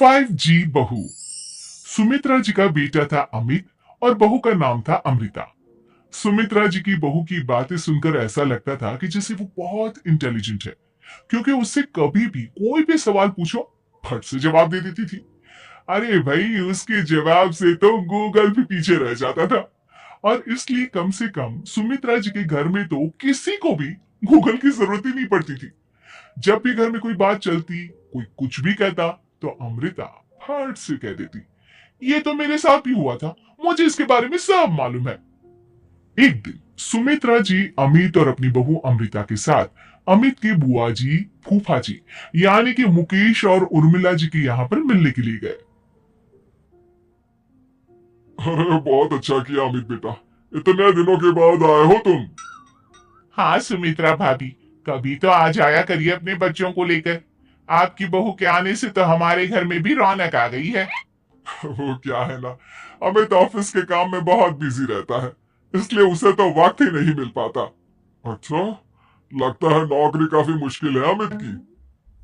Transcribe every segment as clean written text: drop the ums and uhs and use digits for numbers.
5G बहू। सुमित्रा जी का बेटा था अमित और बहू का नाम था अमृता। सुमित्रा जी की बहू की बातें सुनकर ऐसा लगता था कि जैसे वो बहुत इंटेलिजेंट है, क्योंकि उससे कभी भी कोई भी सवाल पूछो फट से जवाब दे देती थी। अरे भाई, उसके जवाब से तो गूगल भी पीछे रह जाता था। और इसलिए कम से कम सुमित्रा जी के घर में तो किसी को भी गूगल की जरूरत ही नहीं पड़ती थी। जब भी घर में कोई बात चलती, कोई कुछ भी कहता, तो अमृता फट से कह देती, ये तो मेरे साथ भी हुआ था, मुझे इसके बारे में सब मालूम है। एक दिन सुमित्रा जी अमित और अपनी बहू अमृता के साथ अमित के बुआ जी, फूफा जी यानी कि मुकेश और उर्मिला जी के यहाँ पर मिलने के लिए गए। अरे बहुत अच्छा किया अमित बेटा, इतने दिनों के बाद आए हो तुम। हाँ सुमित्रा भाभी, कभी तो आ जाया करिए अपने बच्चों को लेकर। आपकी बहू के आने से तो हमारे घर में भी रौनक आ गई है। वो क्या है ना, अमित ऑफिस के काम में बहुत बिजी रहता है, इसलिए उसे तो वक्त ही नहीं मिल पाता। अच्छा, लगता है नौकरी काफी मुश्किल है अमित की।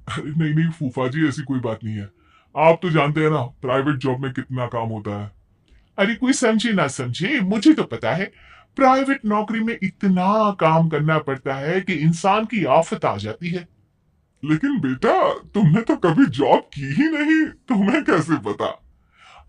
अरे नहीं नहीं फूफा जी, ऐसी कोई बात नहीं है। आप तो जानते हैं ना प्राइवेट जॉब में कितना काम होता है। अरे कोई समझे ना समझे, मुझे तो पता है। प्राइवेट नौकरी में इतना काम करना पड़ता है कि इंसान की आफत आ जाती है। लेकिन बेटा, तुमने तो कभी जॉब की ही नहीं, तुम्हें कैसे पता?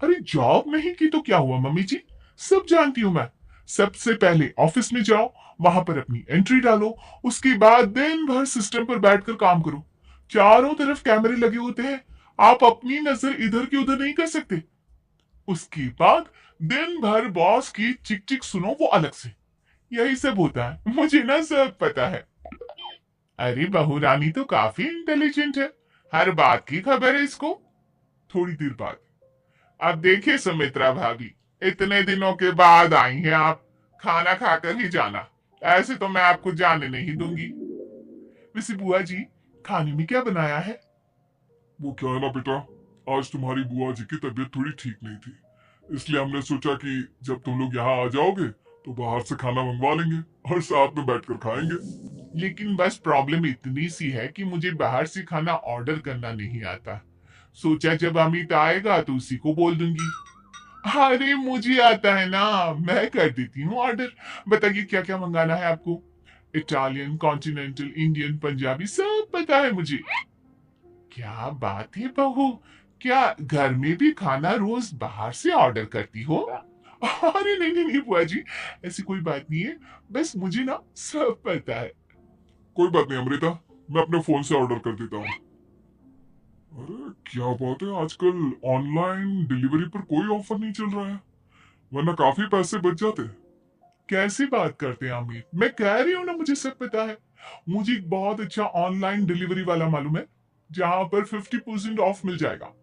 अरे जॉब नहीं की तो क्या हुआ मम्मी जी, सब जानती हूँ मैं। सबसे पहले ऑफिस में जाओ, वहां पर अपनी एंट्री डालो, उसके बाद दिन भर सिस्टम पर बैठकर काम करो। चारों तरफ कैमरे लगे होते हैं, आप अपनी नजर इधर की उधर नहीं कर सकते। उसके बाद दिन भर बॉस की चिक चिक सुनो, वो अलग से। यही सब होता है, मुझे ना सब पता है। अरे बहू रानी तो काफी इंटेलिजेंट है, हर बात की खबर है इसको। थोड़ी देर बाद, अब देखिए सुमित्रा भाभी, इतने दिनों के बाद आई हैं आप, खाना खाकर ही जाना, ऐसे तो मैं आपको जाने नहीं दूंगी। वैसे बुआ जी, खाने में क्या बनाया है? वो क्या है ना बेटा, आज तुम्हारी बुआ जी की तबीयत थोड़ी ठीक नहीं थी, इसलिए हमने सोचा कि जब तुम लोग यहाँ आ जाओगे तो बाहर से खाना मंगवा लेंगे और साथ में बैठकर खाएंगे। लेकिन बस प्रॉब्लम इतनी सी है कि मुझे बाहर से खाना ऑर्डर करना नहीं आता। सोचा जब अमित आएगा तो उसी को बोल दूंगी। अरे मुझे आता है ना, मैं कर देती हूँ ऑर्डर। बताइए क्या क्या मंगाना है आपको? इटालियन, कॉन्टिनेंटल, इंडियन, पंजाबी सब पता है मुझे। क्या बात है बहू, क्या घर में भी खाना रोज बाहर से ऑर्डर करती हो? अरे नहीं नहीं नहीं बुआ जी, ऐसी कोई बात नहीं है, बस मुझे ना सब पता है। कोई बात नहीं अमृता, मैं अपने फोन से ऑर्डर कर देता हूँ। अरे क्या बात है, आजकल ऑनलाइन डिलीवरी पर कोई ऑफर नहीं चल रहा है, वरना काफी पैसे बच जाते। कैसी बात करते हैं अमित, मैं कह रही हूँ ना मुझे सब पता है। मुझे एक बहुत अच्छा ऑनलाइन डिलीवरी वाला मालूम है, जहां पर 50% ऑफ मिल जाएगा।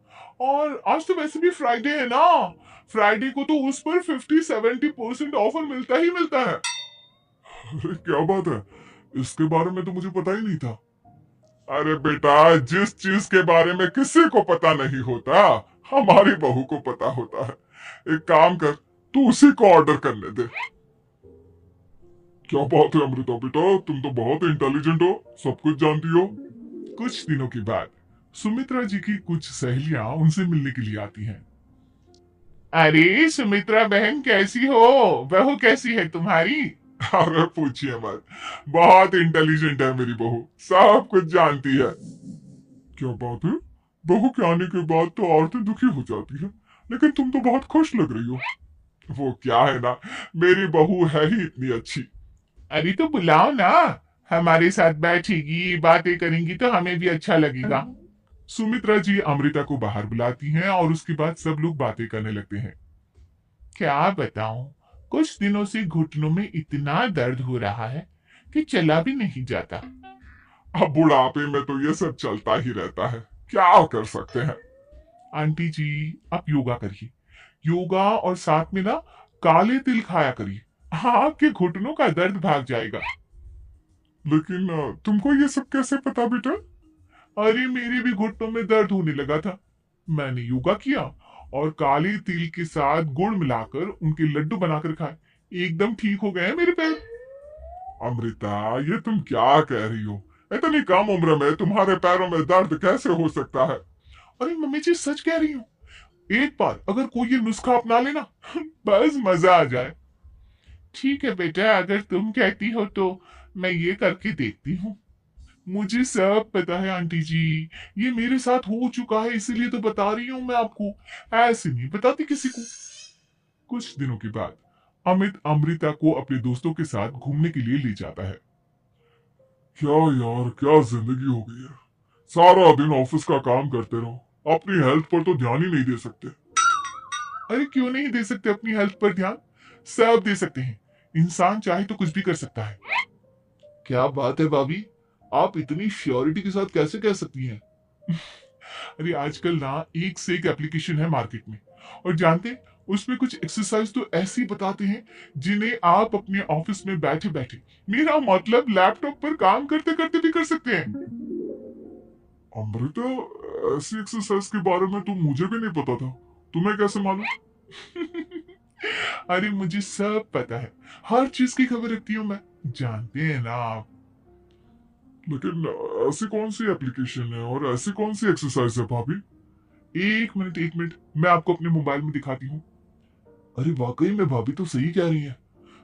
और आज तो वैसे भी फ्राइडे है ना, फ्राइडे को तो उस पर 50-70% ऑफर मिलता ही मिलता है। अरे क्या बात है, इसके बारे में तो मुझे पता ही नहीं था। अरे बेटा, जिस चीज के बारे में किसी को पता नहीं होता, हमारी बहू को पता होता है। एक काम कर, तू उसी को ऑर्डर करने दे। क्या बात है अमृता बेटा, तुम तो बहुत इंटेलिजेंट हो, सब कुछ जानती हो। कुछ दिनों के बाद सुमित्रा जी की कुछ सहेलियां उनसे मिलने के लिए आती हैं। अरे सुमित्रा बहन कैसी हो, बहू कैसी है तुम्हारी? अरे पूछिए मत, बहुत इंटेलिजेंट है मेरी बहू, सब कुछ जानती है। क्या बात है, बहू के आने के बाद तो औरतें दुखी हो जाती है, लेकिन तुम तो बहुत खुश लग रही हो। वो क्या है ना, मेरी बहू है ही इतनी अच्छी। अरे तो बुलाओ ना, हमारे साथ बैठेगी, बातें करेंगी तो हमें भी अच्छा लगेगा। सुमित्रा जी अमृता को बाहर बुलाती हैं और उसके बाद सब लोग बातें करने लगते हैं। क्या बताऊं, कुछ दिनों से घुटनों में इतना दर्द हो रहा है कि चला भी नहीं जाता। अब बुढ़ापे में तो ये सब चलता ही रहता है, क्या कर सकते हैं। आंटी जी, आप योगा करिए, योगा और साथ में ना काले तिल खाया करिए, आपके घुटनों का दर्द भाग जाएगा। लेकिन तुमको ये सब कैसे पता बेटा? अरे मेरे भी घुटनों में दर्द होने लगा था, मैंने योगा किया और काले तिल के साथ गुड़ मिलाकर उनके लड्डू बनाकर खाए, एकदम ठीक हो गए मेरे पैर। अमृता, ये तुम क्या कह रही हो, इतनी कम उम्र में तुम्हारे पैरों में दर्द कैसे हो सकता है? अरे मम्मी जी सच कह रही हूँ, एक बार अगर कोई ये नुस्खा अपना लेना बस मजा आ जाए। ठीक है बेटा, अगर तुम कहती हो तो मैं ये करके देखती हूँ। मुझे सब पता है आंटी जी, ये मेरे साथ हो चुका है, इसीलिए तो बता रही हूँ मैं आपको, ऐसे नहीं बताती किसी को। कुछ दिनों के बाद अमित अमृता को अपने दोस्तों के साथ घूमने के लिए ले जाता है। क्या यार, क्या जिंदगी हो गई है। सारा दिन ऑफिस का काम करते रहो, अपनी हेल्थ पर तो ध्यान ही नहीं दे सकते। अरे क्यों नहीं दे सकते अपनी हेल्थ पर ध्यान, सब दे सकते हैं। इंसान चाहे तो कुछ भी कर सकता है। क्या बात है भाभी, आप इतनी श्योरिटी के साथ कैसे कह सकती हैं? अरे आजकल ना एक से एक एप्लीकेशन है मार्केट में, और जानते हैं, उसमें कुछ एक्सरसाइज तो ऐसी बताते हैं जिन्हें आप अपने ऑफिस में बैठे बैठे, मेरा मतलब लैपटॉप पर काम करते करते भी कर सकते हैं। अमृता, ऐसी एक्सरसाइज के बारे में तो मुझे भी नहीं पता था, तुम्हें कैसे मालूम? अरे मुझे सब पता है, हर चीज की खबर रखती हूँ मैं, जानते हैं ना आप। लेकिन ऐसी कौन सी एप्लीकेशन है और ऐसी कौन सी एक्सरसाइज है भाभी? एक मिनट एक मिनट, मैं आपको अपने मोबाइल में दिखाती हूँ। अरे वाकई में भाभी तो सही कह रही है।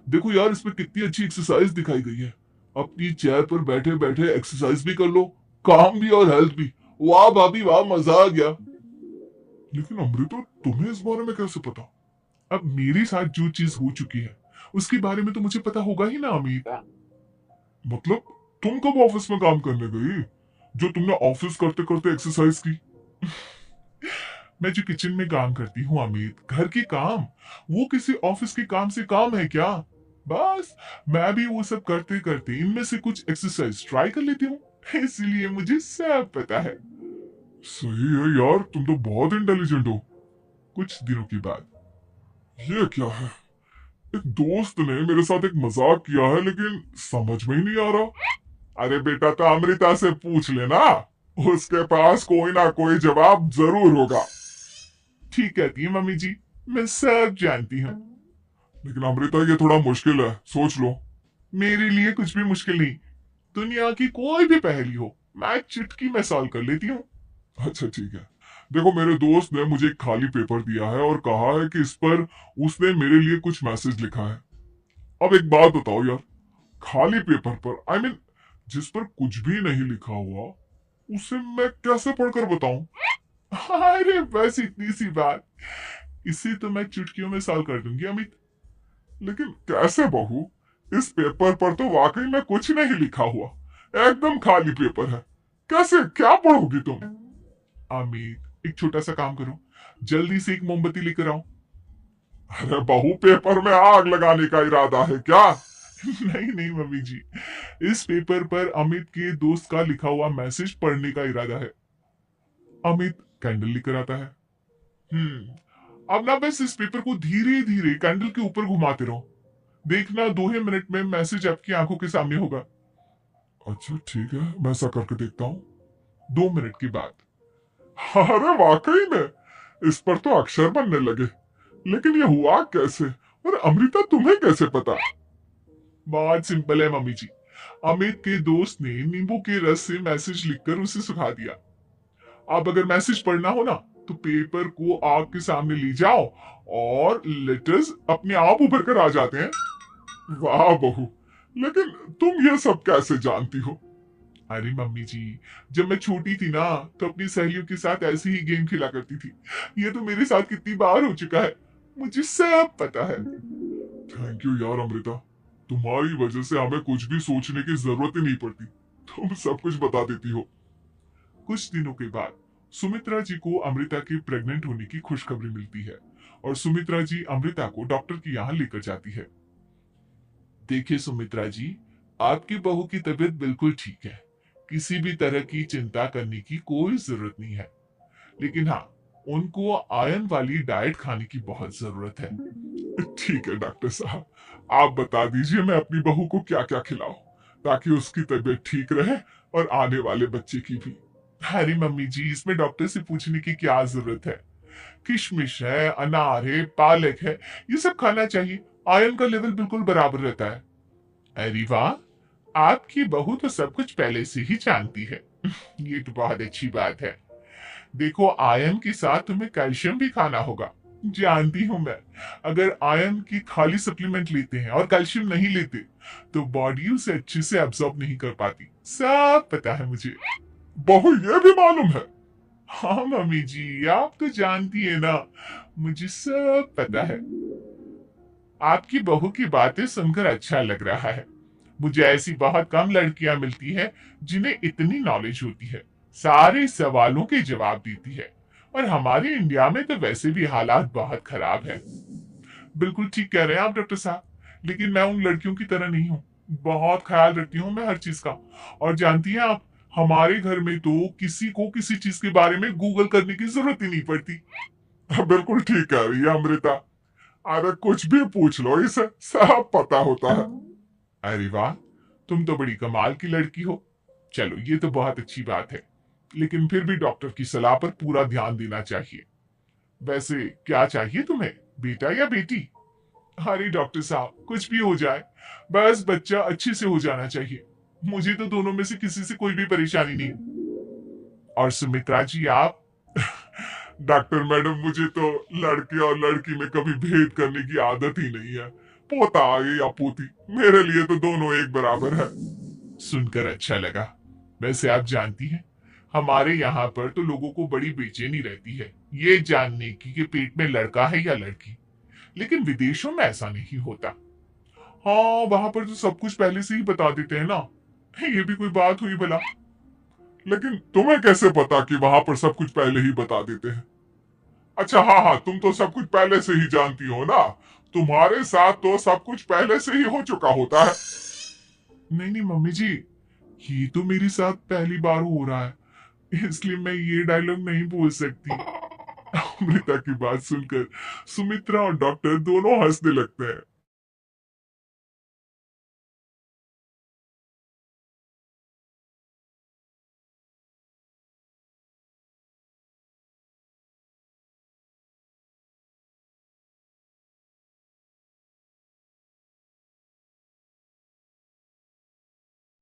देखो यार, इसमें कितनी अच्छी एक्सरसाइज दिखाई गई है। अपनी चेयर पर बैठे बैठे एक्सरसाइज भी कर लो, काम भी और हेल्थ भी। वाह भाभी वाह, मजा आ गया। लेकिन अमृता, तुम्हें इस बारे में कैसे पता? अब मेरे साथ जो चीज हो चुकी है उसके बारे में तो मुझे पता होगा ही ना अमित। मतलब तुम कब ऑफिस में काम करने गई जो तुमने ऑफिस करते करते एक्सरसाइज की? मैं जो किचन में काम करती हूँ अमित, घर के काम, वो किसी ऑफिस के काम से काम है क्या? बस मैं भी वो सब करते करते इनमें से कुछ एक्सरसाइज ट्राई कर लेती हूँ, इसलिए मुझे सब पता है। सही है यार, तुम तो बहुत इंटेलिजेंट हो। कुछ दिनों के बाद, ये क्या है? एक दोस्त ने मेरे साथ एक मजाक किया है, लेकिन समझ में ही नहीं आ रहा। अरे बेटा, तो अमृता से पूछ लेना, उसके पास कोई ना कोई जवाब जरूर होगा। ठीक कहती है मम्मी जी, मैं सब जानती हूँ। लेकिन अमृता, ये थोड़ा मुश्किल है, सोच लो। मेरे लिए कुछ भी मुश्किल नहीं, दुनिया की कोई भी पहेली हो मैं चुटकी में सॉल्व कर लेती हूँ। अच्छा ठीक है। देखो, मेरे दोस्त ने मुझे एक खाली पेपर दिया है और कहा है कि इस पर उसने मेरे लिए कुछ मैसेज लिखा है। अब एक बात बताओ यार, खाली पेपर पर, आई मीन जिस पर कुछ भी नहीं लिखा हुआ, उसे मैं कैसे पढ़कर बताऊं? अरे बस इतनी सी बात, इसे तो मैं चुटकियों में सॉल्व कर दूंगी अमित। लेकिन कैसे बहू, इस पेपर पर तो वाकई में कुछ नहीं लिखा हुआ, एकदम खाली पेपर है, कैसे, क्या पढ़ोगी तुम? अमित एक छोटा सा काम करो, जल्दी से एक मोमबत्ती लेकर आओ। अरे बहू, पेपर में आग लगाने का इरादा है क्या? नहीं नहीं मम्मी जी, इस पेपर पर अमित के दोस्त का लिखा हुआ मैसेज पढ़ने का इरादा है। अमित कैंडल लेकर आता है। अब ना बस इस पेपर को धीरे धीरे कैंडल के ऊपर घुमाते रहो, देखना 2 ही मिनट में मैसेज आपकी आंखों के सामने होगा। अच्छा ठीक है, मैं ऐसा करके देखता हूँ। 2 मिनट के बाद, अरे वाकई में इस पर तो अक्षर बनने लगे, लेकिन ये हुआ कैसे? और अमृता, तुम्हें कैसे पता? बहुत सिंपल है मम्मी जी, अमित के दोस्त ने नींबू के रस से मैसेज लिखकर उसे सुखा दिया। अब अगर मैसेज पढ़ना हो ना, तो पेपर को आग के सामने ले जाओ और लेटर्स अपने आप उभर कर आ जाते हैं। वाह बहू, लेकिन तुम ये सब कैसे जानती हो? अरे मम्मी जी, जब मैं छोटी थी ना, तो अपनी सहेलियों के साथ ऐसे ही गेम खेला करती थी। ये तो मेरे साथ कितनी बार हो चुका है, मुझे सब पता है। थैंक यू यार अमृता, तुम्हारी वजह से हमें कुछ भी सोचने की जरूरत ही नहीं पड़ती, तुम सब कुछ बता देती हो। कुछ दिनों के बाद सुमित्रा जी को अमृता के प्रेग्नेंट होने की खुशखबरी मिलती है, और सुमित्रा जी अमृता को डॉक्टर के यहाँ लेकर जाती है। देखिए सुमित्रा जी, आपकी बहू की तबीयत बिल्कुल ठीक है, किसी भी तरह की चिंता करने की कोई जरूरत नहीं है। लेकिन हाँ, उनको आयरन वाली डाइट खाने की बहुत जरूरत है। ठीक है डॉक्टर साहब, आप बता दीजिए मैं अपनी बहू को क्या क्या खिलाऊं ताकि उसकी तबीयत ठीक रहे और आने वाले बच्चे की भी। अरे मम्मी जी, इसमें डॉक्टर से पूछने की क्या जरूरत है? किशमिश है, अनार है, पालक है, ये सब खाना चाहिए, आयरन का लेवल बिल्कुल बराबर रहता है। अरे वाह, आपकी बहू तो सब कुछ पहले से ही जानती है। ये तो बहुत अच्छी बात है। देखो, आयरन के साथ तुम्हें कैल्शियम भी खाना होगा। जानती हूं मैं, अगर आयरन की खाली सप्लीमेंट लेते हैं और कैल्शियम नहीं लेते तो बॉडी उसे अच्छे से एब्जॉर्ब नहीं कर पाती। सब पता है मुझे। बहू, ये भी मालूम है? हाँ मम्मी जी, आप तो जानती है ना, मुझे सब पता है। आपकी बहू की बातें सुनकर अच्छा लग रहा है। मुझे ऐसी बहुत कम लड़कियां मिलती है जिन्हें इतनी नॉलेज होती है, सारे सवालों के जवाब देती है। और हमारे इंडिया में तो वैसे भी हालात बहुत खराब है। बिल्कुल ठीक कह रहे हैं आप डॉक्टर साहब, लेकिन मैं उन लड़कियों की तरह नहीं हूँ। बहुत ख्याल रखती हूँ मैं हर चीज का। और जानती हैं आप, हमारे घर में तो किसी को किसी चीज के बारे में गूगल करने की जरूरत ही नहीं पड़ती। बिल्कुल ठीक कह रही है अमृता। अरे कुछ भी पूछ लो, इसे सब पता होता है। अरे वाह, तुम तो बड़ी कमाल की लड़की हो। चलो, ये तो बहुत अच्छी बात है, लेकिन फिर भी डॉक्टर की सलाह पर पूरा ध्यान देना चाहिए। वैसे क्या चाहिए तुम्हें, बेटा या बेटी? अरे डॉक्टर साहब, कुछ भी हो जाए, बस बच्चा अच्छे से हो जाना चाहिए। मुझे तो दोनों में से किसी से कोई भी परेशानी नहीं। और सुमित्रा जी, आप? डॉक्टर मैडम, मुझे तो लड़के और लड़की में कभी भेद करने की आदत ही नहीं है। पोता आए या पोती, मेरे लिए तो दोनों एक बराबर है। सुनकर अच्छा लगा। वैसे आप जानती हैं, हमारे यहाँ पर तो लोगों को बड़ी बेचैनी रहती है ये जानने की कि पेट में लड़का है या लड़की। लेकिन विदेशों में ऐसा नहीं होता। हाँ, वहां पर तो सब कुछ पहले से ही बता देते हैं ना। ये भी कोई बात हुई भला? लेकिन तुम्हें कैसे पता कि वहां पर सब कुछ पहले ही बता देते हैं? अच्छा, हाँ हाँ, तुम तो सब कुछ पहले से ही जानती हो ना। तुम्हारे साथ तो सब कुछ पहले से ही हो चुका होता है। नहीं नहीं मम्मी जी, ये तो मेरे साथ पहली बार हो रहा है, इसलिए मैं ये डायलॉग नहीं बोल सकती। अमृता की बात सुनकर सुमित्रा और डॉक्टर दोनों हंसने लगते हैं।